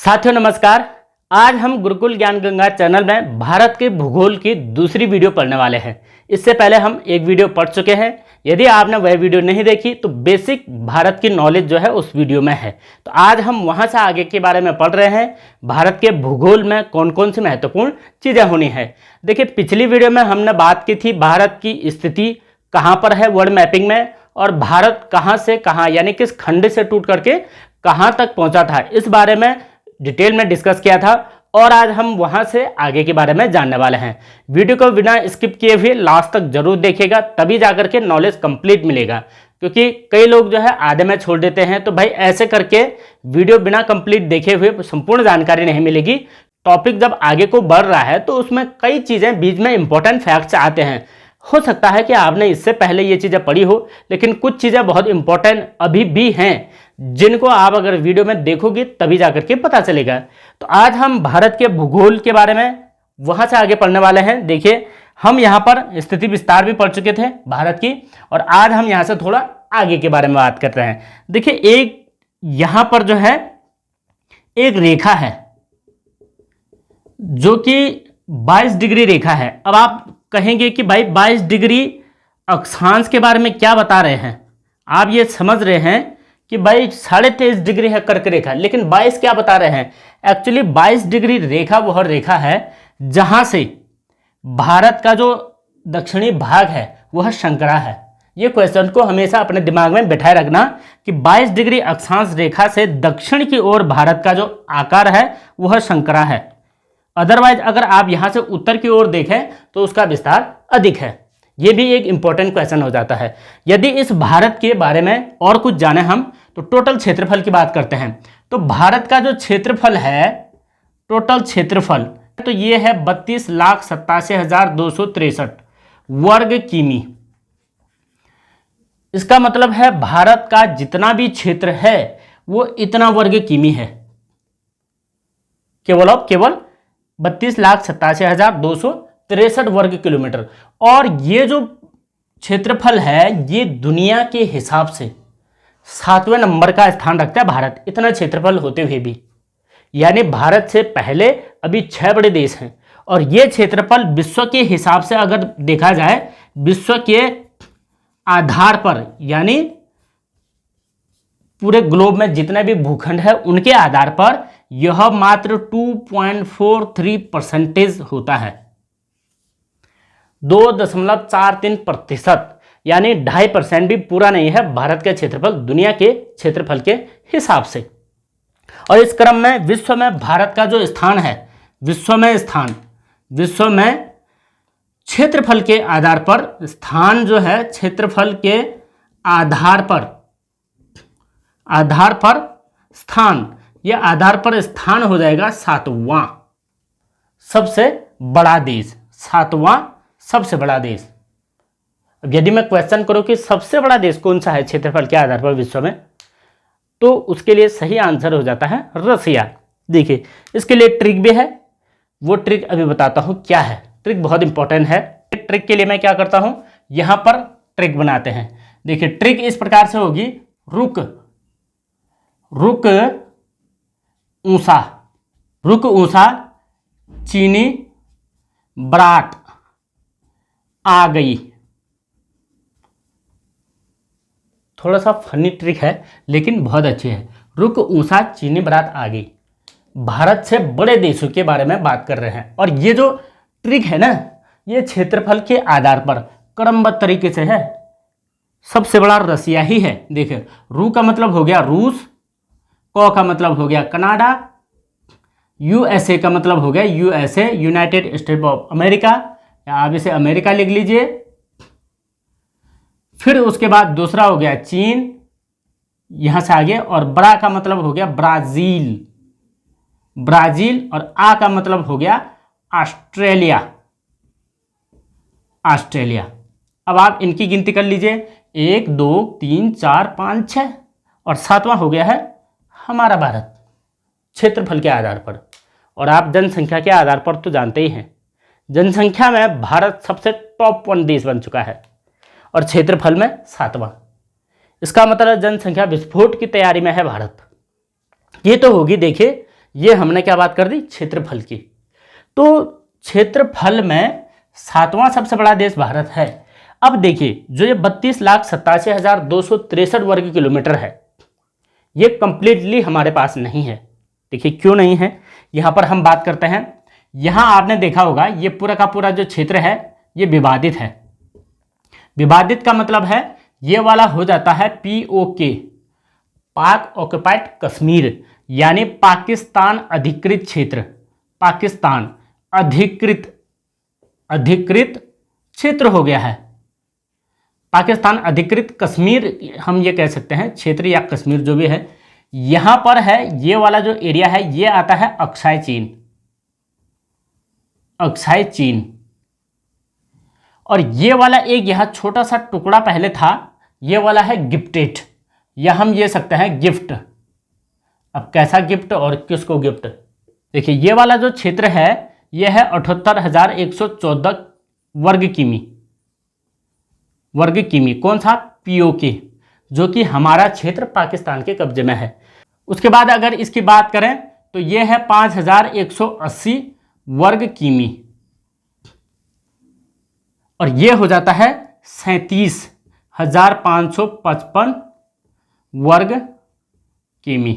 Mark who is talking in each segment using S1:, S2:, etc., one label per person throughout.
S1: साथियों नमस्कार। आज हम गुरुकुल ज्ञान गंगा चैनल में भारत के भूगोल की दूसरी वीडियो पढ़ने वाले हैं। इससे पहले हम एक वीडियो पढ़ चुके हैं। यदि आपने वह वीडियो नहीं देखी तो बेसिक भारत की नॉलेज जो है उस वीडियो में है। तो आज हम वहां से आगे के बारे में पढ़ रहे हैं। भारत के भूगोल में कौन कौन सी महत्वपूर्ण चीज़ें होनी है। देखिए, पिछली वीडियो में हमने बात की थी भारत की स्थिति कहाँ पर है वर्ल्ड मैपिंग में, और भारत कहाँ से कहाँ यानी किस खंड से टूट करके कहाँ तक पहुँचा था, इस बारे में डिटेल में डिस्कस किया था। और आज हम वहां से आगे के बारे में जानने वाले हैं। वीडियो को बिना स्किप किए हुए लास्ट तक जरूर देखिएगा, तभी जाकर के नॉलेज कंप्लीट मिलेगा। क्योंकि कई लोग जो है आधे में छोड़ देते हैं, तो भाई ऐसे करके वीडियो बिना कंप्लीट देखे हुए संपूर्ण जानकारी नहीं मिलेगी। टॉपिक जब आगे को बढ़ रहा है तो उसमें कई चीज़ें बीच में इंपॉर्टेंट फैक्ट्स आते हैं। हो सकता है कि आपने इससे पहले ये चीज़ें पढ़ी हो, लेकिन कुछ चीज़ें बहुत इंपॉर्टेंट अभी भी हैं जिनको आप अगर वीडियो में देखोगे तभी जाकर के पता चलेगा। तो आज हम भारत के भूगोल के बारे में वहां से आगे पढ़ने वाले हैं। देखिए, हम यहाँ पर स्थिति विस्तार भी पढ़ चुके थे भारत की, और आज हम यहाँ से थोड़ा आगे के बारे में बात कर रहे हैं। देखिए, एक यहाँ पर जो है एक रेखा है जो कि 22 डिग्री रेखा है। अब आप कहेंगे कि भाई 22 डिग्री अक्षांश के बारे में क्या बता रहे हैं। आप ये समझ रहे हैं कि भाई 23.5 डिग्री है कर्क रेखा, लेकिन 22 क्या बता रहे हैं। एक्चुअली 22 डिग्री रेखा वह रेखा है जहां से भारत का जो दक्षिणी भाग है वह संकरा है। ये क्वेश्चन को हमेशा अपने दिमाग में बैठाए रखना कि 22 डिग्री अक्षांश रेखा से दक्षिण की ओर भारत का जो आकार है वह संकरा है। अदरवाइज अगर आप यहां से उत्तर की ओर देखें तो उसका विस्तार अधिक है। ये भी एक इंपॉर्टेंट क्वेश्चन हो जाता है। यदि इस भारत के बारे में और कुछ जाने हम तो टोटल क्षेत्रफल की बात करते हैं। तो भारत का जो क्षेत्रफल है, टोटल क्षेत्रफल, तो ये है 32,87,263 वर्ग किमी। इसका मतलब है भारत का जितना भी क्षेत्र है वो इतना वर्ग किमी है, केवल और केवल 32,87,263 वर्ग किलोमीटर। और ये जो क्षेत्रफल है ये दुनिया के हिसाब से 7वें नंबर का स्थान रखता है भारत, इतना क्षेत्रफल होते हुए भी। यानी भारत से पहले अभी 6 बड़े देश हैं, और ये क्षेत्रफल विश्व के हिसाब से अगर देखा जाए, विश्व के आधार पर यानी पूरे ग्लोब में जितने भी भूखंड है उनके आधार पर यह मात्र 2.43% होता है। 2.43%, यानी 2.5% भी पूरा नहीं है भारत का क्षेत्रफल दुनिया के क्षेत्रफल के हिसाब से। और इस क्रम में विश्व में भारत का जो स्थान है, विश्व में क्षेत्रफल के आधार पर स्थान जो है, क्षेत्रफल के आधार पर स्थान, यह आधार पर स्थान हो जाएगा 7वां सबसे बड़ा देश, 7वां सबसे बड़ा देश। अब यदि मैं क्वेश्चन करूं कि सबसे बड़ा देश कौन सा है क्षेत्रफल के आधार पर विश्व में, तो उसके लिए सही आंसर हो जाता है रसिया। देखिए, इसके लिए ट्रिक भी है, वो ट्रिक अभी बताता हूं क्या है। ट्रिक बहुत इंपॉर्टेंट है। ट्रिक के लिए मैं क्या करता हूं, यहां पर ट्रिक बनाते हैं। देखिए, ट्रिक इस प्रकार से होगी, रुक ऊंसा चीनी बरात आ गई। थोड़ा सा फनी ट्रिक है लेकिन बहुत अच्छी है। रुक ऊंसा चीनी बरात आ गई। भारत से बड़े देशों के बारे में बात कर रहे हैं, और ये जो ट्रिक है ना, ये क्षेत्रफल के आधार पर क्रमबद्ध तरीके से है। सबसे बड़ा रसिया ही है। देखिए, रू का मतलब हो गया रूस, को का मतलब हो गया कनाडा, यूएसए का मतलब हो गया USA, United state of America, या आप इसे अमेरिका लिख लीजिए। फिर उसके बाद दूसरा हो गया चीन, यहां से आगे, और बड़ा का मतलब हो गया ब्राजील, और आ का मतलब हो गया ऑस्ट्रेलिया। अब आप इनकी गिनती कर लीजिए, 1 2 3 4 5 6, और 7वां हो गया है हमारा भारत, क्षेत्रफल के आधार पर। और आप जनसंख्या के आधार पर तो जानते ही हैं, जनसंख्या में भारत सबसे टॉप 1 देश बन चुका है, और क्षेत्रफल में 7वां। इसका मतलब जनसंख्या विस्फोट की तैयारी में है भारत। ये तो होगी, देखिए ये हमने क्या बात कर दी, क्षेत्रफल की। तो क्षेत्रफल में 7वां सबसे बड़ा देश भारत है। अब देखिए जो ये 32,87,263 वर्ग किलोमीटर है, ये कंप्लीटली हमारे पास नहीं है। देखिए क्यों नहीं है, यहाँ पर हम बात करते हैं। यहाँ आपने देखा होगा ये पूरा का पूरा जो क्षेत्र है ये विवादित है। विवादित का मतलब है ये वाला हो जाता है POK, पाक ऑक्युपाइड कश्मीर, यानी पाकिस्तान अधिकृत क्षेत्र। पाकिस्तान अधिकृत क्षेत्र हो गया है। पाकिस्तान अधिकृत कश्मीर हम ये कह सकते हैं, क्षेत्र या कश्मीर जो भी है। यहां पर है ये वाला जो एरिया है ये आता है अक्साई चीन, अक्साई चीन। और ये वाला एक यहां छोटा सा टुकड़ा पहले था, ये वाला है गिफ्टेड, या हम ये सकते हैं गिफ्ट। अब कैसा गिफ्ट और किसको गिफ्ट, देखिए ये वाला जो क्षेत्र है यह है 78,114 वर्ग किमी। कौन सा, POK, जो कि हमारा क्षेत्र पाकिस्तान के कब्जे में है। उसके बाद अगर इसकी बात करें तो यह है 5,180 वर्ग किमी, और यह हो जाता है 37,555 वर्ग किमी।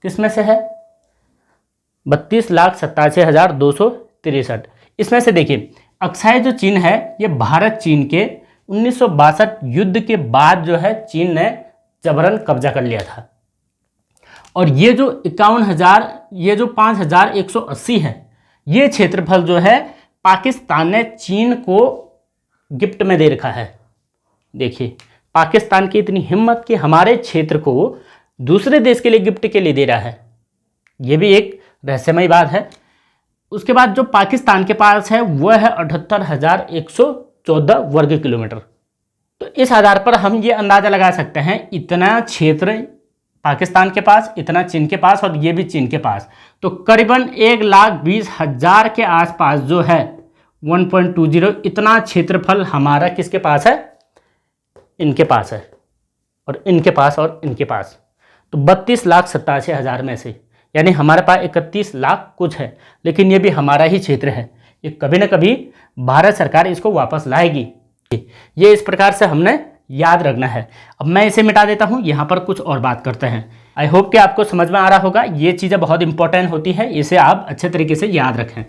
S1: किसमें से है, 32,87,263। इसमें से देखिए अक्साई जो चीन है ये भारत चीन के 1962 युद्ध के बाद जो है चीन ने जबरन कब्जा कर लिया था। और ये जो 51,000, ये जो 5,180 है, ये क्षेत्रफल जो है पाकिस्तान ने चीन को गिफ्ट में दे रखा है। देखिए पाकिस्तान की इतनी हिम्मत कि हमारे क्षेत्र को दूसरे देश के लिए गिफ्ट के लिए दे रहा है, ये भी एक रहस्यमयी बात है। उसके बाद जो पाकिस्तान के पास है वह है 78,114 वर्ग किलोमीटर। तो इस आधार पर हम ये अंदाजा लगा सकते हैं इतना क्षेत्र पाकिस्तान के पास, इतना चीन के पास, और ये भी चीन के पास, तो करीबन 1,20,000 के आसपास जो है 1.20 इतना क्षेत्रफल हमारा किसके पास है, इनके पास है, और इनके पास और इनके पास। तो 32,87,000 में से, यानी हमारे पास 31 लाख कुछ है, लेकिन ये भी हमारा ही क्षेत्र है। ये कभी ना कभी भारत सरकार इसको वापस लाएगी। ये इस प्रकार से हमने याद रखना है। अब मैं इसे मिटा देता हूँ, यहाँ पर कुछ और बात करते हैं। आई होप कि आपको समझ में आ रहा होगा, ये चीज़ें बहुत इंपॉर्टेंट होती है, इसे आप अच्छे तरीके से याद रखें।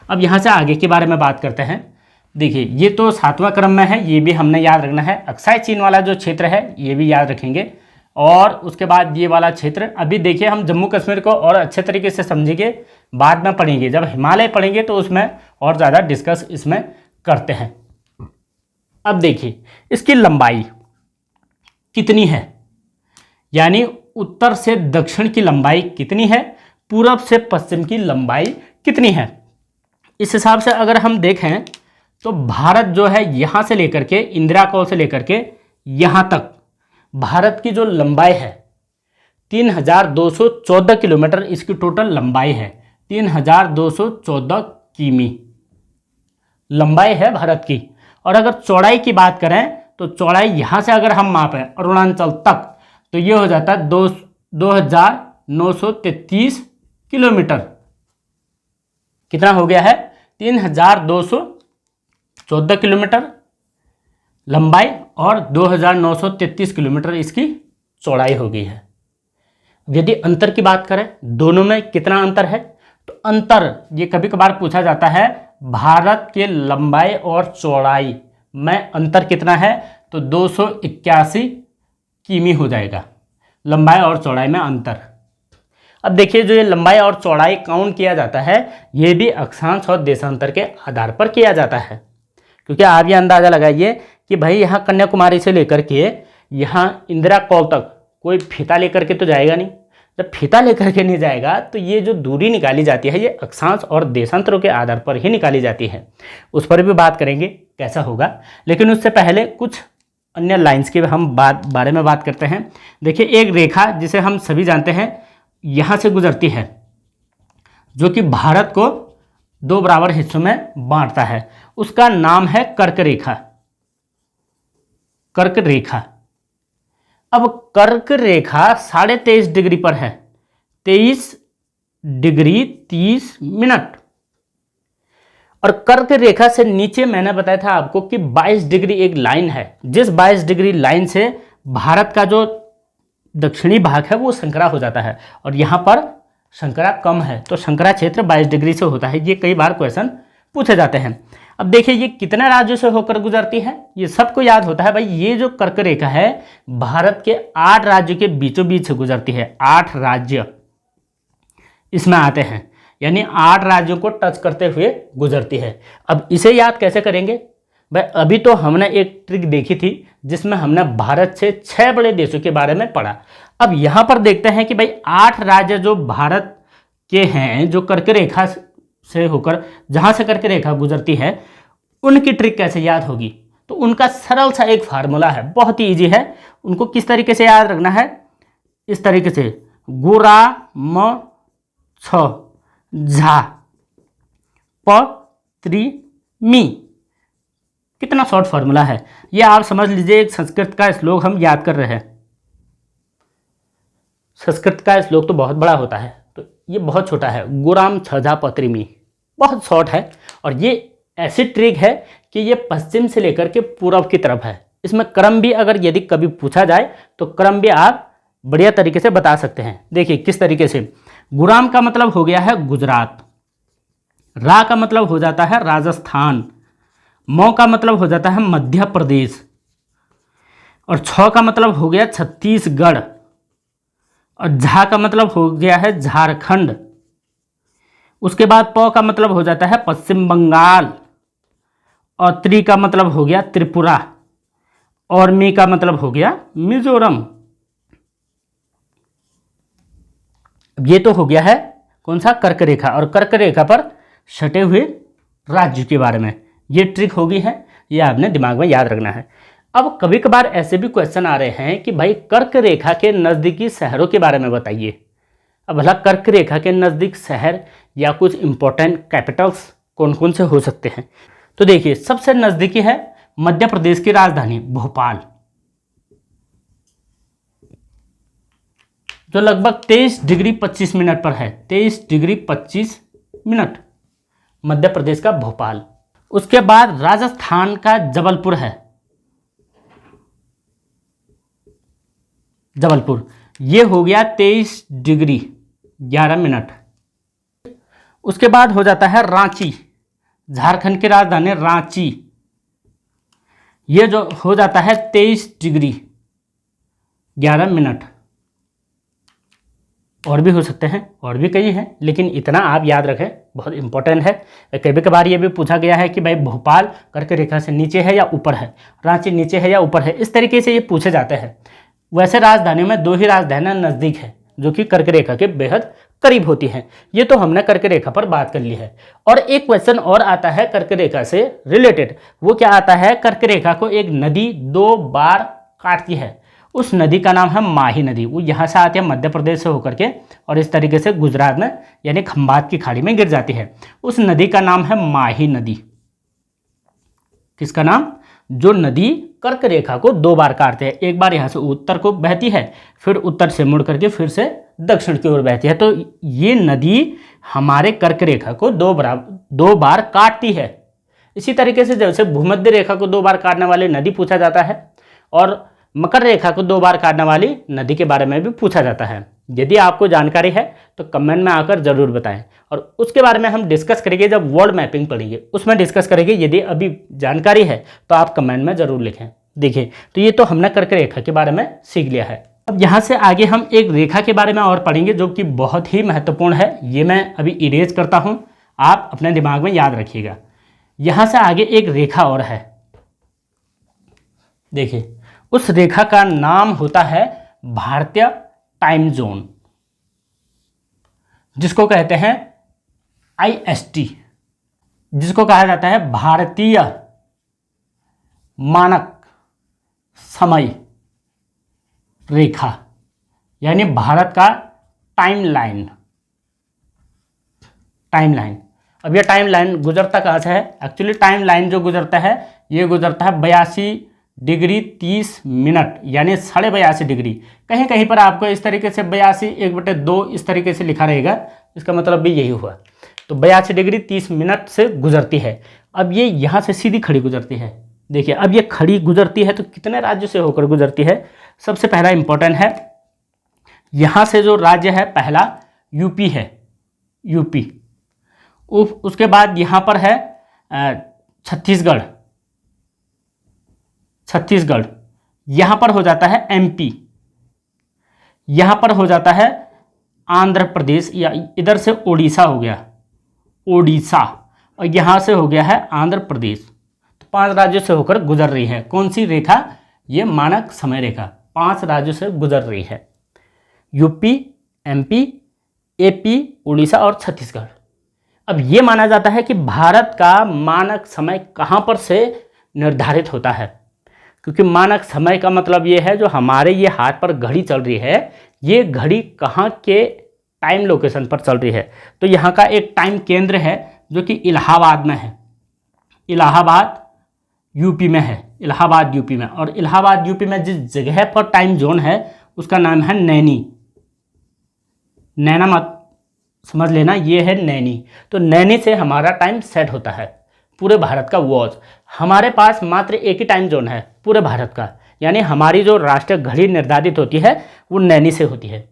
S1: अब यहाँ से आगे के बारे में बात करते हैं। देखिए ये तो 7वां क्रम में है, ये भी हमने याद रखना है। अक्साई चीन वाला जो क्षेत्र है ये भी याद रखेंगे, और उसके बाद ये वाला क्षेत्र। अभी देखिए हम जम्मू कश्मीर को और अच्छे तरीके से समझेंगे, बाद में पढ़ेंगे, जब हिमालय पढ़ेंगे तो उसमें और ज़्यादा डिस्कस इसमें करते हैं। अब देखिए इसकी लंबाई कितनी है, यानी उत्तर से दक्षिण की लंबाई कितनी है, पूरब से पश्चिम की लंबाई कितनी है। इस हिसाब से अगर हम देखें तो भारत जो है यहाँ से लेकर के, इंदिरा कॉल से लेकर के यहाँ तक भारत की जो लंबाई है 3,214 किलोमीटर, इसकी टोटल लंबाई है 3,214 किमी लंबाई है भारत की। और अगर चौड़ाई की बात करें तो चौड़ाई यहाँ से अगर हम मापें अरुणाचल तक, तो ये हो जाता है 2,933 किलोमीटर। कितना हो गया है, 3,214 किलोमीटर लंबाई और 2,933 किलोमीटर इसकी चौड़ाई हो गई है। यदि अंतर की बात करें दोनों में कितना अंतर है, तो अंतर ये कभी कभार पूछा जाता है, भारत के लंबाई और चौड़ाई में अंतर कितना है, तो 281 किमी हो जाएगा लंबाई और चौड़ाई में अंतर। अब देखिए जो ये लंबाई और चौड़ाई काउंट किया जाता है ये भी अक्षांश और देशांतर के आधार पर किया जाता है, क्योंकि आप ये अंदाज़ा लगाइए कि भाई यहाँ कन्याकुमारी से लेकर के यहाँ इंदिरा कॉल तक कोई फीता लेकर के तो जाएगा नहीं। जब फीता लेकर के नहीं जाएगा तो ये जो दूरी निकाली जाती है ये अक्षांश और देशांतरों के आधार पर ही निकाली जाती है। उस पर भी बात करेंगे कैसा होगा, लेकिन उससे पहले कुछ अन्य लाइंस के हम बारे में बात करते हैं। देखिए एक रेखा जिसे हम सभी जानते हैं यहाँ से गुजरती है, जो कि भारत को 2 बराबर हिस्सों में बांटता है, उसका नाम है कर्क रेखा। कर्क रेखा। अब कर्क रेखा 23.5 डिग्री पर है, 23 डिग्री 30 मिनट। और कर्क रेखा से नीचे मैंने बताया था आपको कि 22 डिग्री एक लाइन है, जिस 22 डिग्री लाइन से भारत का जो दक्षिणी भाग है वो संकरा हो जाता है, और यहाँ पर संकरा कम है, तो संकरा क्षेत्र 22 डिग्री से होता है। ये कई बार क्वेश्चन पूछे जाते हैं। अब देखिए ये कितने राज्यों से होकर गुजरती है, ये सबको याद होता है भाई। ये जो कर्क रेखा है भारत के 8 राज्यों के बीचों बीच से गुजरती है। 8 राज्य इसमें आते हैं, यानी 8 राज्यों को टच करते हुए गुजरती है। अब इसे याद कैसे करेंगे भाई? अभी तो हमने एक ट्रिक देखी थी जिसमें हमने भारत से 6 बड़े देशों के बारे में पढ़ा। अब यहाँ पर देखते हैं कि भाई 8 राज्य जो भारत के हैं, जो कर्क रेखा से होकर, जहाँ से कर्क रेखा गुजरती है, उनकी ट्रिक कैसे याद होगी? तो उनका सरल सा एक फार्मूला है, बहुत ही ईजी है। उनको किस तरीके से याद रखना है? इस तरीके से, गुरा म छ झा प त्रि मी। कितना शॉर्ट फार्मूला है ये, आप समझ लीजिए। एक संस्कृत का श्लोक हम याद कर रहे हैं। संस्कृत का श्लोक तो बहुत बड़ा होता है, तो ये बहुत छोटा है, गुराम छझा पत्रिमी, बहुत शॉर्ट है। और ये ऐसी ट्रिक है कि ये पश्चिम से लेकर के पूर्व की तरफ है। इसमें क्रम भी अगर यदि कभी पूछा जाए तो क्रम भी आप बढ़िया तरीके से बता सकते हैं। देखिए किस तरीके से, गुराम का मतलब हो गया है गुजरात, रा का मतलब हो जाता है राजस्थान, मौ का मतलब हो जाता है मध्य प्रदेश, और छ का मतलब हो गया छत्तीसगढ़, और झा का मतलब हो गया है झारखंड। उसके बाद प का मतलब हो जाता है पश्चिम बंगाल, और त्रि का मतलब हो गया त्रिपुरा, और मी का मतलब हो गया मिजोरम। ये तो हो गया है कौन सा? कर्क रेखा। और कर्क रेखा पर सटे हुए राज्य के बारे में ये ट्रिक होगी है, ये आपने दिमाग में याद रखना है। अब कभी कभार ऐसे भी क्वेश्चन आ रहे हैं कि भाई कर्क रेखा के नज़दीकी शहरों के बारे में बताइए। अब भला कर्क रेखा के नज़दीक शहर या कुछ इंपॉर्टेंट कैपिटल्स कौन कौन से हो सकते हैं? तो देखिए सबसे नज़दीकी है मध्य प्रदेश की राजधानी भोपाल, जो लगभग 23 डिग्री 25 मिनट पर है। 23 डिग्री 25 मिनट मध्य प्रदेश का भोपाल। उसके बाद राजस्थान का जबलपुर है, जबलपुर, ये हो गया 23 डिग्री 11 मिनट। उसके बाद हो जाता है रांची, झारखंड की राजधानी रांची, ये जो हो जाता है 23 डिग्री 11 मिनट। और भी हो सकते हैं, और भी कई हैं, लेकिन इतना आप याद रखें, बहुत इंपॉर्टेंट है। कभी कभार ये भी पूछा गया है कि भाई भोपाल कर्क रेखा से नीचे है या ऊपर है, रांची नीचे है या ऊपर है, इस तरीके से ये पूछे जाते हैं। वैसे राजधानियों में 2 ही राजधानियाँ नज़दीक है जो कि कर्क रेखा के बेहद करीब होती हैं। ये तो हमने कर्क रेखा पर बात कर ली है। और एक क्वेश्चन और आता है कर्क रेखा से रिलेटेड, वो क्या आता है? कर्क रेखा को एक नदी 2 बार काटती है, उस नदी का नाम है माही नदी। वो यहाँ से आती है मध्य प्रदेश से होकर के, और इस तरीके से गुजरात में यानी खंबात की खाड़ी में गिर जाती है। उस नदी का नाम है माही नदी। किसका नाम? जो नदी कर्क रेखा को 2 बार काटते हैं, एक बार यहाँ से उत्तर को बहती है, फिर उत्तर से मुड़ करके फिर से दक्षिण की ओर बहती है। तो ये नदी हमारे कर्क रेखा को 2 बार काटती है। इसी तरीके से जैसे भूमध्य रेखा को 2 बार काटने वाली नदी पूछा जाता है, और मकर रेखा को 2 बार काटने वाली नदी के बारे में भी पूछा जाता है। यदि आपको जानकारी है तो कमेंट में आकर ज़रूर बताएं, और उसके बारे में हम डिस्कस करेंगे जब वर्ल्ड मैपिंग पढ़ेंगे, उसमें डिस्कस करेंगे। यदि अभी जानकारी है तो आप कमेंट में ज़रूर लिखें। देखिए तो ये तो हमने कर्क रेखा के बारे में सीख लिया है। अब यहाँ से आगे हम एक रेखा के बारे में और पढ़ेंगे जो कि बहुत ही महत्वपूर्ण है। ये मैं अभी इरेज करता हूँ, आप अपने दिमाग में याद रखिएगा। यहाँ से आगे एक रेखा और है, देखिए उस रेखा का नाम होता है भारतीय टाइम जोन, जिसको कहते हैं IST, जिसको कहा जाता है भारतीय मानक समय रेखा, यानी भारत का टाइमलाइन। अब यह टाइमलाइन गुजरता कहाँ से है? एक्चुअली टाइमलाइन जो गुजरता है ये गुजरता है 82 डिग्री 30 मिनट, यानी 82.5 डिग्री। कहीं कहीं पर आपको इस तरीके से 82 1/2 इस तरीके से लिखा रहेगा, इसका मतलब भी यही हुआ। तो 82 डिग्री 30 मिनट से गुजरती है। अब ये यहाँ से सीधी खड़ी गुजरती है। देखिए अब ये खड़ी गुजरती है तो कितने राज्यों से होकर गुजरती है? सबसे पहला इंपॉर्टेंट है, यहाँ से जो राज्य है पहला यूपी है, यूपी। उसके बाद यहाँ पर है छत्तीसगढ़, छत्तीसगढ़। यहाँ पर हो जाता है एमपी, यहाँ पर हो जाता है आंध्र प्रदेश, या इधर से उड़ीसा हो गया, ओडिशा, और यहाँ से हो गया है आंध्र प्रदेश। तो 5 राज्यों से होकर गुजर रही है। कौन सी रेखा? ये मानक समय रेखा 5 राज्यों से गुजर रही है, यूपी, एमपी, एपी, उड़ीसा और छत्तीसगढ़। अब ये माना जाता है कि भारत का मानक समय कहाँ पर से निर्धारित होता है, क्योंकि मानक समय का मतलब ये है जो हमारे ये हाथ पर घड़ी चल रही है, ये घड़ी कहाँ के टाइम लोकेशन पर चल रही है। तो यहाँ का एक टाइम केंद्र है जो कि इलाहाबाद में है, इलाहाबाद यूपी में है, इलाहाबाद यूपी में। और इलाहाबाद यूपी में जिस जगह पर टाइम जोन है उसका नाम है नैनी। नैना मत समझ लेना, ये है नैनी। तो नैनी से हमारा टाइम सेट होता है पूरे भारत का वॉच। हमारे पास मात्र एक ही टाइम जोन है पूरे भारत का, यानी हमारी जो राष्ट्रीय घड़ी निर्धारित होती है वो नैनी से होती है।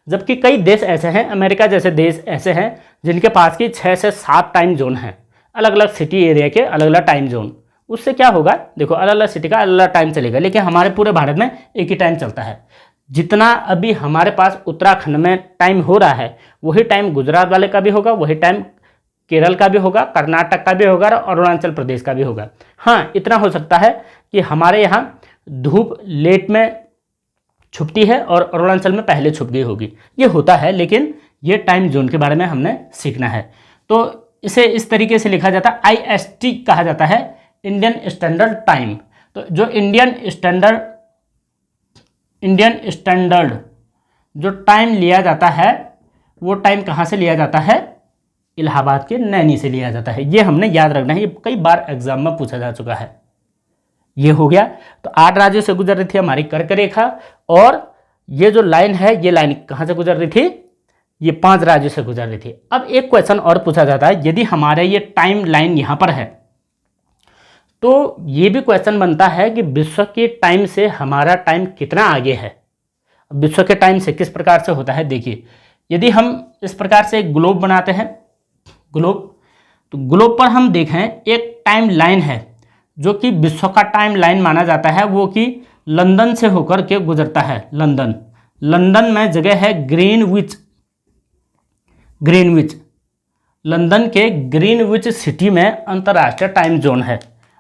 S1: जबकि कई देश ऐसे हैं, अमेरिका जैसे देश ऐसे हैं जिनके पास की 6 से 7 टाइम जोन हैं, अलग अलग सिटी एरिया के अलग अलग टाइम जोन। उससे क्या होगा, देखो अलग अलग सिटी का अलग अलग टाइम चलेगा, लेकिन हमारे पूरे भारत में एक ही टाइम चलता है। जितना अभी हमारे पास उत्तराखंड में टाइम हो रहा है वही टाइम गुजरात वाले का भी होगा, वही टाइम केरल का भी होगा, कर्नाटक का भी होगा और अरुणाचल प्रदेश का भी होगा। हाँ, इतना हो सकता है कि हमारे यहाँ धूप लेट में छुपती है और अरुणाचल में पहले छुप गई होगी, ये होता है। लेकिन ये टाइम जोन के बारे में हमने सीखना है। तो इसे इस तरीके से लिखा जाता है, IST कहा जाता है, इंडियन स्टैंडर्ड टाइम। तो जो इंडियन स्टैंडर्ड जो टाइम लिया जाता है वो टाइम कहाँ से लिया जाता है? इलाहाबाद के नैनी से लिया जाता है। ये हमने याद रखना है, ये कई बार एग्जाम में पूछा जा चुका है। ये हो गया। तो 8 राज्यों से गुजर रही थी हमारी कर्क रेखा, और ये जो लाइन है ये लाइन कहाँ से गुजर रही थी? ये 5 राज्यों से गुजर रही थी। अब एक क्वेश्चन और पूछा जाता है, यदि हमारे ये टाइम लाइन यहाँ पर है तो ये भी क्वेश्चन बनता है कि विश्व के टाइम से हमारा टाइम कितना आगे है। विश्व के टाइम से किस प्रकार से होता है? देखिए, यदि हम इस प्रकार से एक ग्लोब बनाते हैं, ग्लोब, तो ग्लोब पर हम देखें एक टाइम लाइन है जो कि विश्व का टाइम लाइन माना जाता है, वो कि लंदन से होकर के गुजरता है। लंदन में जगह है ग्रीनविच, लंदन के ग्रीनविच सिटी में अंतर्राष्ट्रीय टाइम जोन है,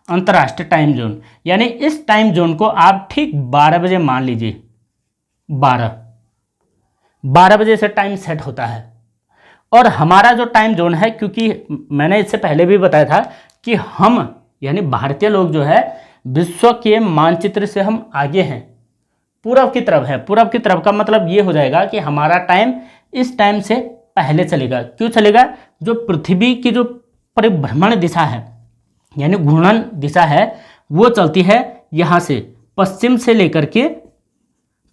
S1: अंतर्राष्ट्रीय टाइम जोन। यानी इस टाइम जोन को आप ठीक 12 बजे मान लीजिए, 12 बजे से टाइम सेट होता है। और हमारा जो टाइम जोन है, क्योंकि मैंने इससे पहले भी बताया था कि हम यानी भारतीय लोग जो है विश्व के मानचित्र से हम आगे हैं, पूरब की तरफ है। पूरब की तरफ का मतलब ये हो जाएगा कि हमारा टाइम इस टाइम से पहले चलेगा। क्यों चलेगा? जो पृथ्वी की जो परिभ्रमण दिशा है यानी घूर्णन दिशा है वो चलती है यहाँ से पश्चिम से लेकर के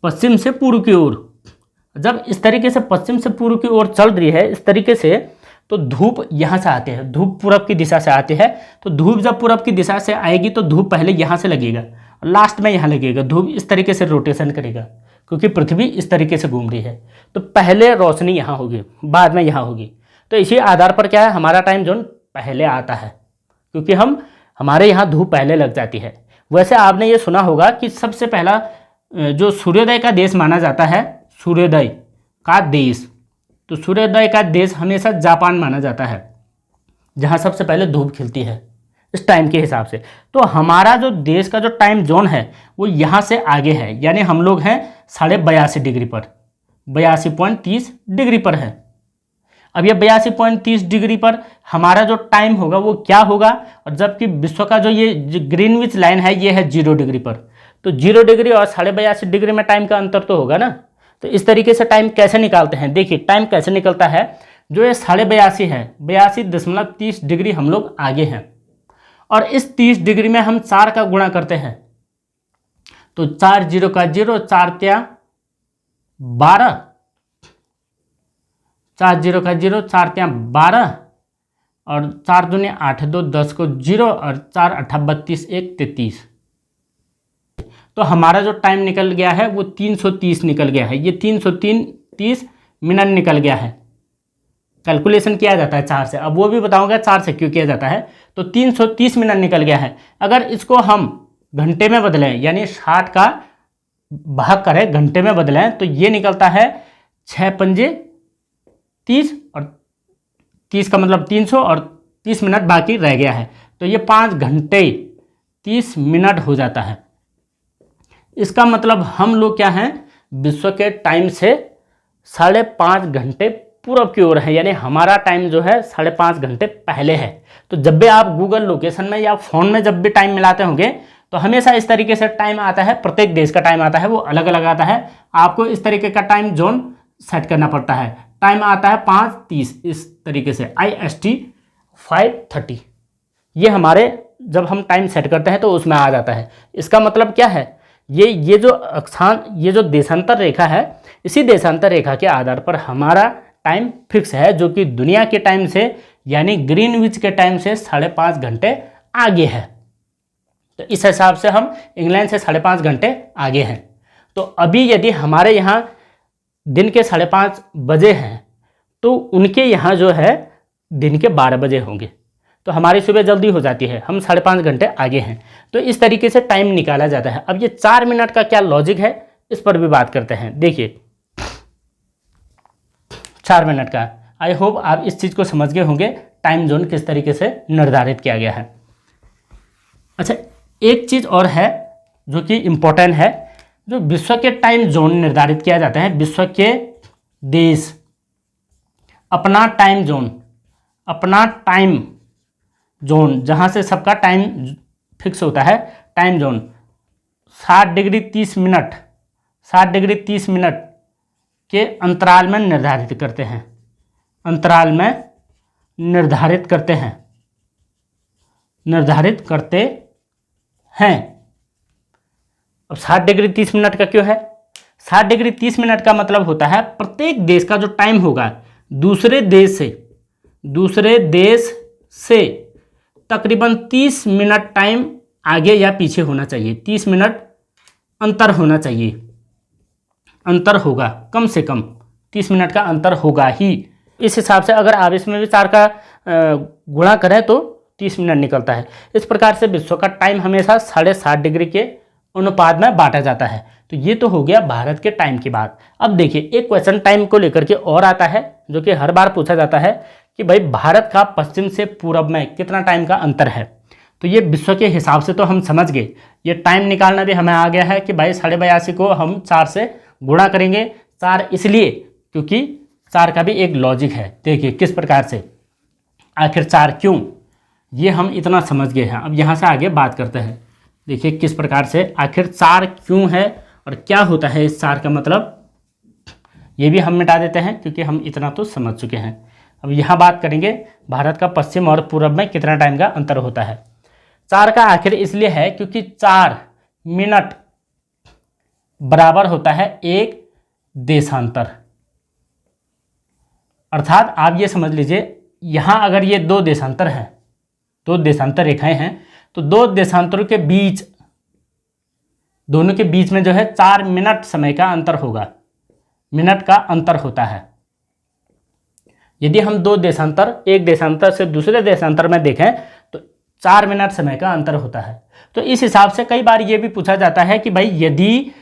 S1: पश्चिम से पूर्व की ओर। जब इस तरीके से पश्चिम से पूर्व की ओर चल रही है इस तरीके से, तो धूप यहाँ से आते हैं, धूप पूरब की दिशा से आती है। तो धूप जब पूरब की दिशा से आएगी तो धूप पहले यहाँ से लगेगा और लास्ट में यहाँ लगेगा। धूप इस तरीके से रोटेशन करेगा क्योंकि पृथ्वी इस तरीके से घूम रही है। तो पहले रोशनी यहाँ होगी, बाद में यहाँ होगी। तो इसी आधार पर क्या है, हमारा टाइम जोन पहले आता है क्योंकि हमारे यहाँ धूप पहले लग जाती है। वैसे आपने ये सुना होगा कि सबसे पहला जो सूर्योदय का देश माना जाता है, सूर्योदय का देश, तो सूर्योदय का देश हमेशा जापान माना जाता है जहाँ सबसे पहले धूप खिलती है इस टाइम के हिसाब से। तो हमारा जो देश का जो टाइम जोन है वो यहाँ से आगे है, यानी हम लोग हैं 82.5 डिग्री पर, 82.30 डिग्री पर है। अब ये 82.30 डिग्री पर हमारा जो टाइम होगा वो क्या होगा, और जबकि विश्व का जो ये ग्रीनविच लाइन है ये है 0 डिग्री पर। तो 0 डिग्री और 82.5 डिग्री में टाइम का अंतर तो होगा ना। तो इस तरीके से टाइम कैसे निकालते हैं, देखिए टाइम कैसे निकलता है। जो ये 82.5 है, 82.30 डिग्री हम लोग आगे हैं और इस 30 डिग्री में हम 4 का गुणा करते हैं तो 4 0 का 0, 4 त्या 12, 4 0 का 0, 4 3 12 और 4 दूनी 8 2 10 को 0 और 4 8 32 1 33। तो हमारा जो टाइम निकल गया है वो 330 निकल गया है। ये 330 मिनट निकल गया है। कैलकुलेशन किया जाता है 4 से, अब वो भी बताऊंगा 4 से क्यों किया जाता है। तो 330 मिनट निकल गया है। अगर इसको हम घंटे में बदलें, यानी 60 का भाग करें घंटे में बदलें, तो ये निकलता है 6 पंजे 30 और 30 का मतलब 300 और 30 मिनट बाकी रह गया है। तो ये 5 घंटे 30 मिनट हो जाता है। इसका मतलब हम लोग क्या हैं, विश्व के टाइम से 5.5 घंटे पूरब की ओर है, यानी हमारा टाइम जो है 5.5 घंटे पहले है। तो जब भी आप गूगल लोकेशन में या फ़ोन में जब भी टाइम मिलाते होंगे तो हमेशा इस तरीके से टाइम आता है, प्रत्येक देश का टाइम आता है वो अलग अलग आता है। आपको इस तरीके का टाइम जोन सेट करना पड़ता है। टाइम आता है 5:30 इस तरीके से, IST 5:30। ये हमारे जब हम टाइम सेट करते हैं तो उसमें आ जाता है। इसका मतलब क्या है, ये जो अक्षांश, ये जो देशांतर रेखा है, इसी देशांतर रेखा के आधार पर हमारा टाइम फिक्स है, जो कि दुनिया के टाइम से यानी ग्रीनविच के टाइम से 5.5 घंटे आगे है। तो इस हिसाब से हम इंग्लैंड से 5.5 घंटे आगे हैं। तो अभी यदि हमारे यहाँ दिन के 5:30 बजे हैं तो उनके यहाँ जो है दिन के 12 बजे होंगे। तो हमारी सुबह जल्दी हो जाती है, हम 5.5 घंटे आगे हैं। तो इस तरीके से टाइम निकाला जाता है। अब ये 4 मिनट का क्या लॉजिक है, इस पर भी बात करते हैं। देखिए 4 मिनट का, आई होप आप इस चीज़ को समझ गए होंगे टाइम जोन किस तरीके से निर्धारित किया गया है। अच्छा, एक चीज़ और है जो कि इम्पोर्टेंट है, जो विश्व के टाइम जोन निर्धारित किया जाता है। विश्व के देश अपना टाइम जोन जहाँ से सबका टाइम फिक्स होता है, time zone 60 degree 30 minute, 60 degree 30 minute के अंतराल में निर्धारित करते हैं, अंतराल में निर्धारित करते हैं। अब 60 डिग्री 30 मिनट का क्यों है? 60 डिग्री 30 मिनट का मतलब होता है प्रत्येक देश का जो टाइम होगा दूसरे देश से तकरीबन 30 मिनट टाइम आगे या पीछे होना चाहिए। 30 मिनट अंतर होना चाहिए, अंतर होगा, कम से कम 30 मिनट का अंतर होगा ही। इस हिसाब से अगर आप इसमें भी 4 का गुणा करें तो 30 मिनट निकलता है। इस प्रकार से विश्व का टाइम हमेशा 60.5 डिग्री के अनुपात में बांटा जाता है। तो ये तो हो गया भारत के टाइम की बात। अब देखिए एक क्वेश्चन टाइम को लेकर के और आता है जो कि हर बार पूछा जाता है कि भाई भारत का पश्चिम से पूरब में कितना टाइम का अंतर है। तो ये विश्व के हिसाब से तो हम समझ गए, ये टाइम निकालना भी हमें आ गया है कि भाई 82.5 को हम 4 से गुणा करेंगे। 4 इसलिए क्योंकि 4 का भी एक लॉजिक है। देखिए किस प्रकार से, आखिर 4 क्यों, ये हम इतना समझ गए हैं। अब यहाँ से आगे बात करते हैं। देखिए किस प्रकार से आखिर 4 क्यों है और क्या होता है इस 4 का मतलब, ये भी हम मिटा देते हैं क्योंकि हम इतना तो समझ चुके हैं। अब यहाँ बात करेंगे भारत का पश्चिम और पूरब में कितना टाइम का अंतर होता है। 4 का आखिर इसलिए है क्योंकि 4 मिनट बराबर होता है 1 देशांतर। अर्थात आप ये समझ लीजिए, यहाँ अगर ये 2 देशांतर हैं, 2 देशांतर रेखाएं हैं, तो 2 देशांतरों के बीच, दोनों के बीच में जो है 4 मिनट समय का अंतर होगा, मिनट का अंतर होता है। यदि हम 2 देशांतर, एक देशांतर से दूसरे देशांतर में देखें तो 4 मिनट समय का अंतर होता है। तो इस हिसाब से कई बार ये भी पूछा जाता है कि भाई यदि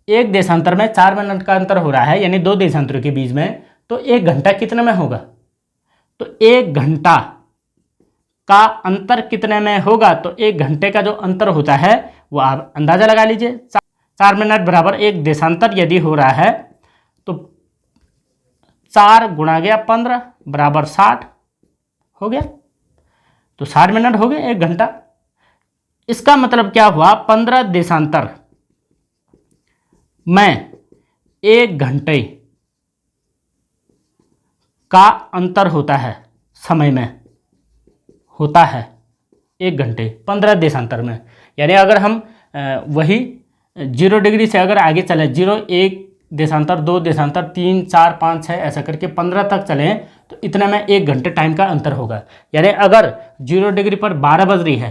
S1: एक देशांतर में 4 मिनट का अंतर हो रहा है, यानी 2 देशांतरों के बीच में, तो 1 घंटा कितने में होगा? तो 1 घंटा का अंतर कितने में होगा? तो 1 घंटे का जो अंतर होता है वो आप अंदाजा लगा लीजिए। 4 मिनट बराबर 1 देशांतर यदि हो रहा है तो 4 गुणा गया 15 बराबर 60 हो गया। तो 60 मिनट हो गए 1 घंटा। इसका मतलब क्या हुआ, 15 देशांतर में 1 घंटे का अंतर होता है, समय में होता है 1 घंटे 15 देशांतर में। यानी अगर हम वही 0 डिग्री से अगर आगे चले, 0 1 देशांतर 2, देशांतर 3, 4, 5, 6 ऐसा करके 15 तक चले तो इतना में 1 घंटे टाइम का अंतर होगा। यानी अगर 0 डिग्री पर 12 बज रही है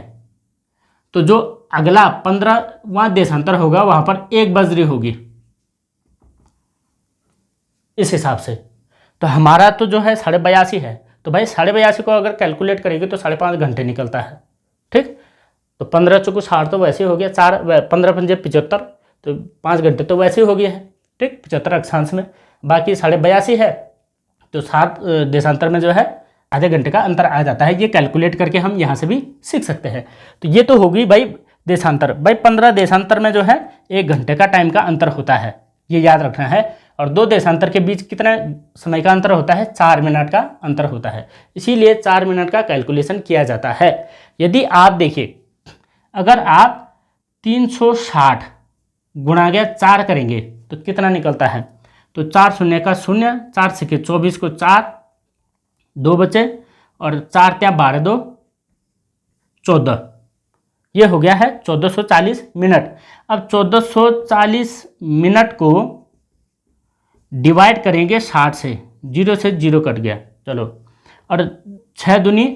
S1: तो जो अगला 15वां देशांतर होगा वहां पर 1 बज रही होगी, इस हिसाब से। तो हमारा तो जो है 82.5 है, तो भाई 82.5 को अगर कैलकुलेट करेंगे तो 5.5 घंटे निकलता है। ठीक, तो 15 चौको 60 तो वैसे हो गया, 15 पंजे 75, तो 5 घंटे तो वैसे हो गया है। ठीक, 75 अक्षांश में, बाकी 82.5 है तो 7 देशांतर में जो है आधे घंटे का अंतर आ जाता है। ये कैलकुलेट करके हम यहाँ से भी सीख सकते हैं। तो ये तो होगी भाई देशांतर। भाई 15 देशांतर में जो है 1 घंटे का टाइम का अंतर होता है, ये याद रखना है। और 2 देशांतर के बीच कितना समय का अंतर होता है? 4 मिनट का अंतर होता है, इसीलिए 4 मिनट का कैलकुलेशन किया जाता है। यदि आप देखिए, अगर आप 360 गुणा गया 4 करेंगे तो कितना निकलता है? तो 4 शून्य का 0, 4 सिक्के 24 को 4, 2 बचे, और 4 त्या 12, 2 14, ये हो गया है 1440 मिनट। अब 1440 मिनट को डिवाइड करेंगे 60 से, 0 से 0 कट गया, चलो, और 6 दूनी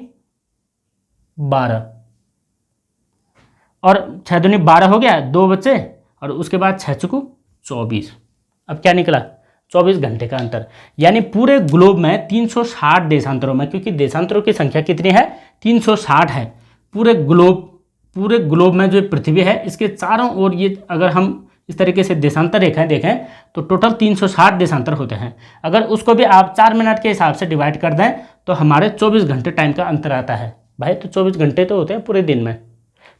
S1: 12, और 6 दूनी 12 हो गया, 2 बचे, और उसके बाद 6 चुकू 24। अब क्या निकला? 24 घंटे का अंतर। यानी पूरे ग्लोब में 360 देशांतरों में, क्योंकि देशांतरों की संख्या कितनी है? 360 है। पूरे ग्लोब में जो पृथ्वी है इसके चारों ओर, ये अगर हम इस तरीके से देशांतर रेखाएं देखें तो टोटल 360 देशांतर होते हैं। अगर उसको भी आप 4 मिनट के हिसाब से डिवाइड कर दें तो हमारे 24 घंटे टाइम का अंतर आता है। भाई तो 24 घंटे तो होते हैं पूरे दिन में,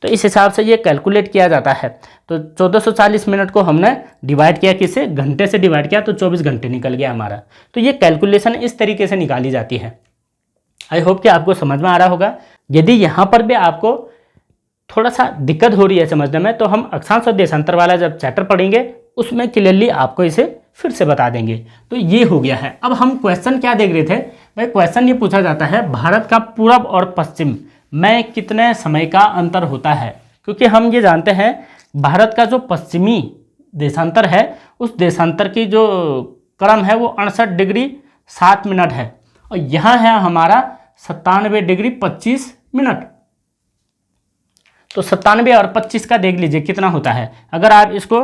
S1: तो इस हिसाब से ये कैलकुलेट किया जाता है। तो 1440 मिनट को हमने डिवाइड किया, किससे? घंटे से डिवाइड किया, तो 24 घंटे निकल गया हमारा। तो ये कैलकुलेशन इस तरीके से निकाली जाती है। आई होप कि आपको समझ में आ रहा होगा। यदि यहाँ पर भी आपको थोड़ा सा दिक्कत हो रही है समझने में, तो हम अक्षांश और देशांतर वाला जब चैप्टर पढ़ेंगे उसमें क्लियरली आपको इसे फिर से बता देंगे। तो ये हो गया है। अब हम क्वेश्चन क्या देख रहे थे? भाई क्वेश्चन ये पूछा जाता है, भारत का पूरब और पश्चिम में कितने समय का अंतर होता है? क्योंकि हम ये जानते हैं भारत का जो पश्चिमी देशांतर है उस देशांतर की जो क्रम है वो 68 डिग्री 7 मिनट है, और यहाँ है हमारा 97 डिग्री 25 मिनट। तो 97 और 25 का देख लीजिए कितना होता है। अगर आप इसको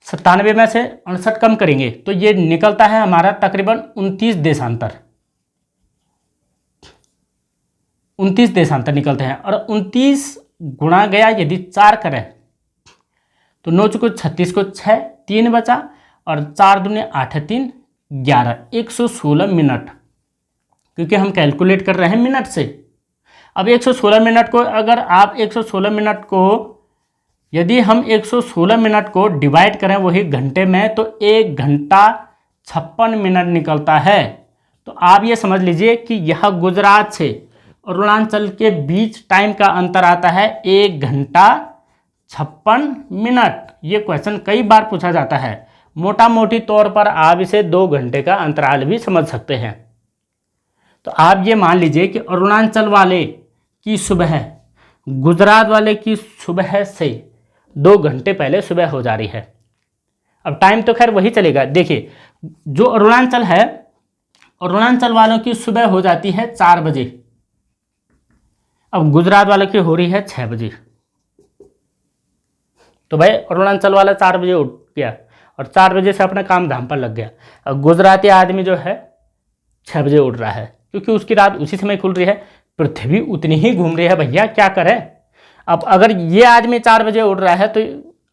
S1: 97 में से 68 कम करेंगे तो ये निकलता है हमारा तकरीबन 29 देशांतर। 29 देशांतर निकलते हैं, और 29 गुणा गया यदि 4 करें तो 9 चुको 36 को 6, 3 बचा, और 4 दूने 8, 3 11, 116 मिनट, क्योंकि हम कैलकुलेट कर रहे हैं मिनट से। अब 116 मिनट को अगर आप 116 मिनट को यदि हम 116 मिनट को डिवाइड करें वही घंटे में, तो 1 घंटा 56 मिनट निकलता है। तो आप ये समझ लीजिए कि यह गुजरात से अरुणाचल के बीच टाइम का अंतर आता है 1 घंटा 56 मिनट। ये क्वेश्चन कई बार पूछा जाता है। मोटा मोटी तौर पर आप इसे 2 घंटे का अंतराल भी समझ सकते हैं। तो आप ये मान लीजिए कि अरुणाचल वाले की सुबह गुजरात वाले की सुबह से 2 घंटे पहले सुबह हो जा रही है। अब टाइम तो खैर वही चलेगा। देखिए, जो अरुणाचल है, अरुणाचल वालों की सुबह हो जाती है 4 बजे, अब गुजरात वालों की हो रही है 6 बजे। तो भाई अरुणाचल वाला 4 बजे उठ गया और 4 बजे से अपने काम धाम पर लग गया। अब गुजराती आदमी जो है 6 बजे उठ रहा है, क्योंकि उसकी रात उसी समय खुल रही है। पृथ्वी उतनी ही घूम रही है भैया, क्या करें। अब अगर ये आदमी 4 बजे उठ रहा है, तो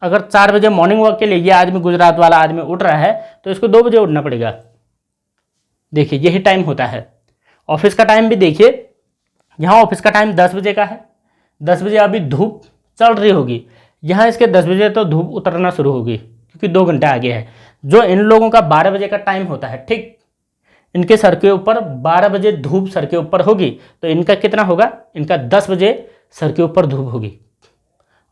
S1: अगर 4 बजे मॉर्निंग वॉक के लिए ये आदमी गुजरात वाला आदमी उठ रहा है तो इसको 2 बजे उठना पड़ेगा। देखिए यही टाइम होता है। ऑफिस का टाइम भी देखिए, यहाँ ऑफिस का टाइम 10 बजे का है। 10 बजे अभी धूप चल रही होगी, यहाँ इसके 10 बजे तो धूप उतरना शुरू होगी, क्योंकि 2 घंटे आगे है। जो इन लोगों का 12 बजे का टाइम होता है, ठीक, इनके सर के ऊपर 12 बजे धूप सर के ऊपर होगी, तो इनका कितना होगा? इनका 10 बजे सर के ऊपर धूप होगी।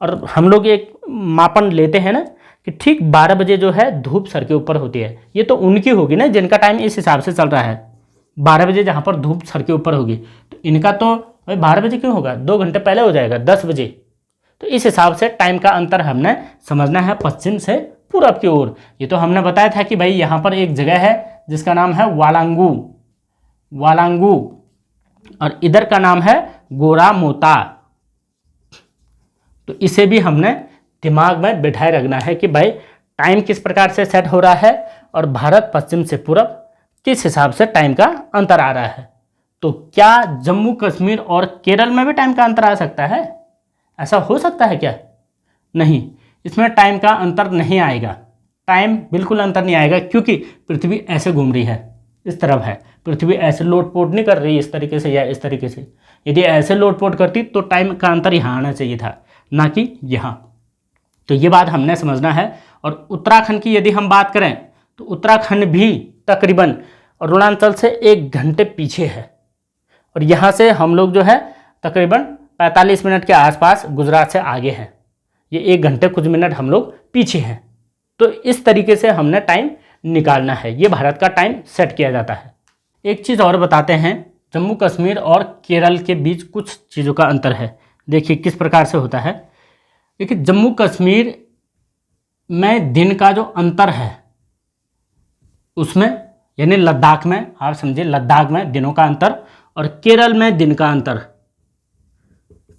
S1: और हम लोग एक मापन लेते हैं ना कि ठीक 12 बजे जो है धूप सर के ऊपर होती है। ये तो उनकी होगी ना जिनका टाइम इस हिसाब से चल रहा है, 12 बजे जहाँ पर धूप सर के ऊपर होगी। तो इनका तो भाई 12 बजे क्यों होगा? 2 घंटे पहले हो जाएगा, 10 बजे। तो इस हिसाब से टाइम का अंतर हमने समझना है पश्चिम से पूरब की ओर। ये तो हमने बताया था कि भाई यहाँ पर एक जगह है जिसका नाम है वालांगू, वालांगू, और इधर का नाम है गोरामोता। तो इसे भी हमने दिमाग में बिठाए रखना है कि भाई टाइम किस प्रकार से सेट हो रहा है और भारत पश्चिम से पूरब किस हिसाब से टाइम का अंतर आ रहा है। तो क्या जम्मू कश्मीर और केरल में भी टाइम का अंतर आ सकता है? ऐसा हो सकता है क्या? नहीं, इसमें टाइम का अंतर नहीं आएगा, टाइम बिल्कुल अंतर नहीं आएगा, क्योंकि पृथ्वी ऐसे घूम रही है, इस तरफ है, पृथ्वी ऐसे लोटपोट नहीं कर रही इस तरीके से या इस तरीके से। यदि ऐसे लोटपोट करती तो टाइम का अंतर यहाँ आना चाहिए था, ना कि यहाँ। तो ये बात हमने समझना है। और उत्तराखंड की यदि हम बात करें तो उत्तराखंड भी तकरीबन अरुणाचल से 1 घंटे पीछे है, और यहाँ से हम लोग जो है तकरीबन 45 मिनट के आसपास गुजरात से आगे हैं। ये 1 घंटे कुछ मिनट हम लोग पीछे हैं। तो इस तरीके से हमने टाइम निकालना है, ये भारत का टाइम सेट किया जाता है। एक चीज़ और बताते हैं, जम्मू कश्मीर और केरल के बीच कुछ चीज़ों का अंतर है। देखिए किस प्रकार से होता है। देखिए जम्मू कश्मीर में दिन का जो अंतर है उसमें, यानी लद्दाख में, आप समझिए लद्दाख में दिनों का अंतर, और केरल में दिन का अंतर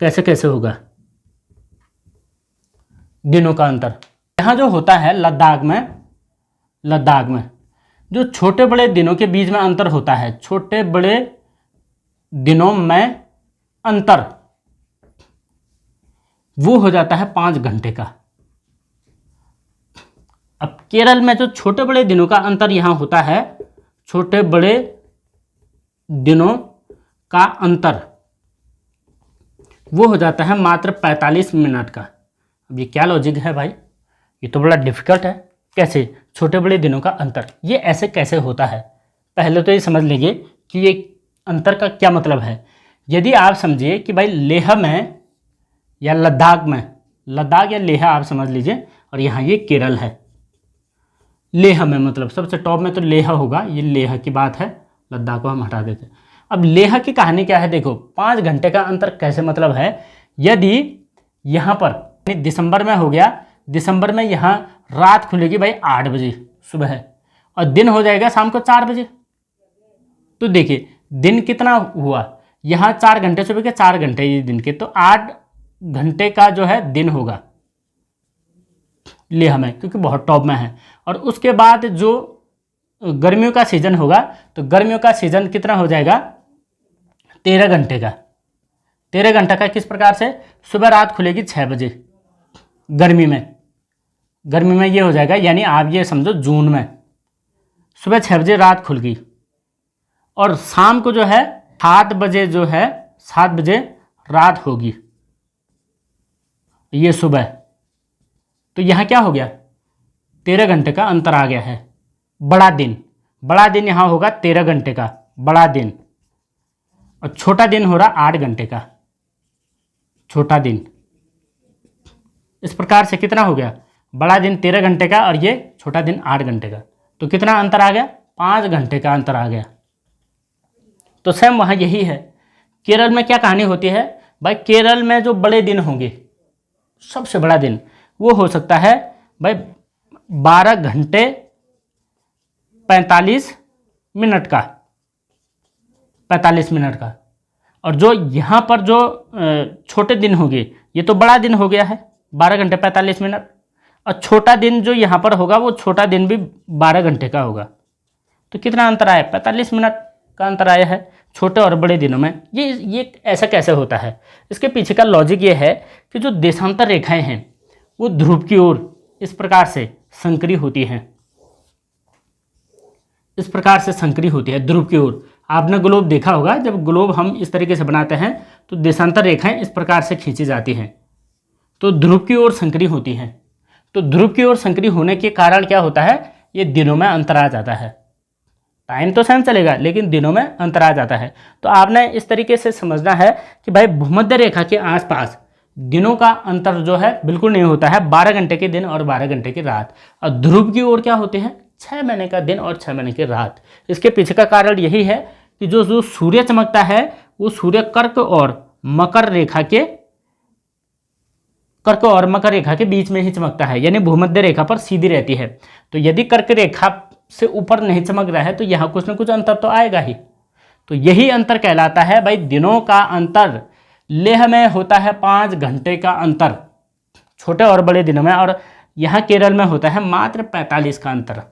S1: कैसे कैसे होगा। दिनों का अंतर यहाँ जो होता है लद्दाख में जो छोटे बड़े दिनों के बीच में अंतर होता है, छोटे बड़े दिनों में अंतर, वो हो जाता है 5 घंटे का। अब केरल में जो छोटे बड़े दिनों का अंतर यहाँ होता है, छोटे बड़े दिनों का अंतर वो हो जाता है मात्र 45 मिनट का। अब ये क्या लॉजिक है भाई, ये तो बड़ा डिफिकल्ट है। कैसे छोटे बड़े दिनों का अंतर, ये ऐसे कैसे होता है? पहले तो ये समझ लीजिए कि ये अंतर का क्या मतलब है। यदि आप समझिए कि भाई लेह में या लद्दाख में, लद्दाख या लेह आप समझ लीजिए, और यहाँ ये केरल है। लेह में मतलब सबसे टॉप में तो लेह होगा, ये लेह की बात है, लद्दाख को हम हटा देते हैं। अब लेह की कहानी क्या है, देखो 5 घंटे का अंतर कैसे मतलब है। यदि यहाँ पर दिसंबर में हो गया, दिसंबर में यहाँ रात खुलेगी भाई 8 बजे सुबह, और दिन हो जाएगा शाम को 4 बजे। तो देखिए दिन कितना हुआ, यहाँ 4 घंटे सुबह के, 4 घंटे ये दिन के, तो 8 घंटे का जो है दिन होगा लेह में, क्योंकि बहुत टॉप में है। और उसके बाद जो गर्मियों का सीज़न होगा, तो गर्मियों का सीज़न कितना हो जाएगा, 13 घंटे का। 13 घंटा का किस प्रकार से, सुबह रात खुलेगी 6 बजे गर्मी में ये हो जाएगा, यानी आप ये समझो जून में सुबह 6 बजे रात खुल गई, और शाम को जो है 7 बजे जो है 7 बजे रात होगी, ये सुबह। तो यहाँ क्या हो गया, 13 घंटे का अंतर आ गया है। बड़ा दिन यहाँ होगा 13 घंटे का बड़ा दिन, और छोटा दिन हो रहा 8 घंटे का छोटा दिन। इस प्रकार से कितना हो गया, बड़ा दिन 13 घंटे का और ये छोटा दिन 8 घंटे का। तो कितना अंतर आ गया, 5 घंटे का अंतर आ गया। तो सेम वहाँ यही है। केरल में क्या कहानी होती है भाई, केरल में जो बड़े दिन होंगे, सबसे बड़ा दिन वो हो सकता है भाई 12 घंटे 45 मिनट का, 45 मिनट का। और जो यहाँ पर जो छोटे दिन होंगे, ये तो बड़ा दिन हो गया है 12 घंटे 45 मिनट, और छोटा दिन जो यहाँ पर होगा वो छोटा दिन भी 12 घंटे का होगा। तो कितना अंतर आया, 45 मिनट का अंतर आया है छोटे और बड़े दिनों में। ये ऐसा कैसे होता है, इसके पीछे का लॉजिक ये है कि जो देशांतर रेखाएं हैं वो ध्रुव की ओर इस प्रकार से संकरी होती हैं, इस प्रकार से संकरी होती है ध्रुव की ओर। आपने ग्लोब देखा होगा, जब ग्लोब हम इस तरीके से बनाते हैं तो देशांतर रेखाएं इस प्रकार से खींची जाती हैं, तो ध्रुव की ओर संकरी होती हैं। तो ध्रुव की ओर संकरी होने के कारण क्या होता है, ये दिनों में अंतर आ जाता है। टाइम तो सेम चलेगा लेकिन दिनों में अंतर आ जाता है। तो आपने इस तरीके से समझना है कि भाई भूमध्य रेखा के आसपास दिनों का अंतर जो है बिल्कुल नहीं होता है, 12 घंटे के दिन और 12 घंटे की रात। और ध्रुव की ओर क्या होते हैं, 6 महीने का दिन और 6 महीने की रात। इसके पीछे का कारण यही है कि जो सूर्य चमकता है वो सूर्य कर्क और मकर रेखा के कर्क और मकर रेखा के बीच में ही चमकता है, यानी भूमध्य रेखा पर सीधी रहती है। तो यदि कर्क रेखा से ऊपर नहीं चमक रहा है तो यहाँ कुछ ना कुछ अंतर तो आएगा ही। तो यही अंतर कहलाता है भाई दिनों का अंतर। लेह में होता है 5 घंटे का अंतर छोटे और बड़े दिनों में, और यहाँ केरल में होता है मात्र 45 का अंतर।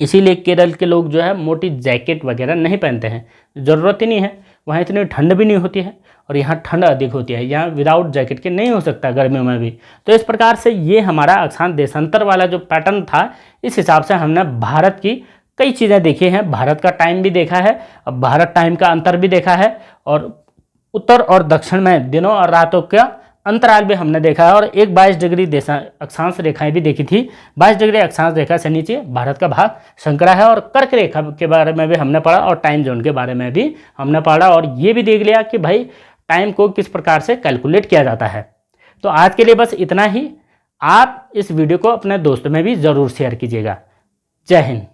S1: इसीलिए केरल के लोग जो है मोटी जैकेट वगैरह नहीं पहनते हैं, ज़रूरत ही नहीं है, वहाँ इतनी ठंड भी नहीं होती है, और यहाँ ठंड अधिक होती है। यहाँ विदाउट जैकेट के नहीं हो सकता गर्मियों में भी। तो इस प्रकार से ये हमारा अक्षांश देशांतर वाला जो पैटर्न था, इस हिसाब से हमने भारत की कई चीज़ें देखी हैं। भारत का टाइम भी देखा है, अब भारत टाइम का अंतर भी देखा है, और उत्तर और दक्षिण में दिनों और रातों का अंतराल भी हमने देखा है, और एक 22 डिग्री अक्षांश रेखाएं भी देखी थी। 22 डिग्री अक्षांश रेखा से नीचे भारत का भाग संकरा है, और कर्क रेखा के बारे में भी हमने पढ़ा, और टाइम जोन के बारे में भी हमने पढ़ा, और ये भी देख लिया कि भाई टाइम को किस प्रकार से कैलकुलेट किया जाता है। तो आज के लिए बस इतना ही। आप इस वीडियो को अपने दोस्तों में भी ज़रूर शेयर कीजिएगा। जय हिंद।